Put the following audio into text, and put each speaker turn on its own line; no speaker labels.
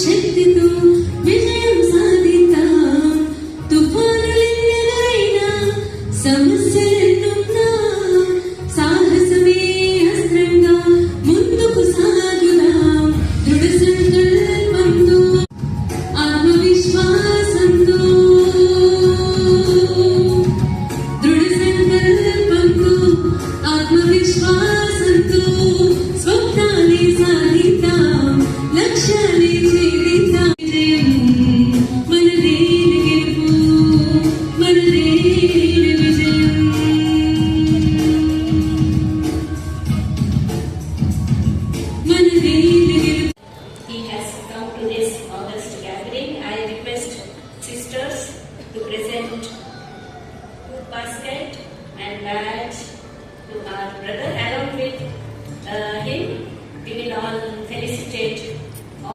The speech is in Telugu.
శక్తితో విజయం సాధిద్దాం. తుఫానులెన్నెదురైనా సమస్యలెన్నున్నా సాహసమే అస్త్రంగా ముందుకు సాగుదాం. దృఢ సంకల్పంతో ఆత్మవిశ్వాసంతో ఆత్మవిశ్వాసంతో స్వప్నాలే సాధిద్దాం. లక్ష్యాలే ఛేదిద్దాం. మనదే గెలుపు, మనదే విజయం. మనదే గెలుపు.
He has come to this August gathering. I request sisters to present food basket and badge to our brother. Along with him, we will all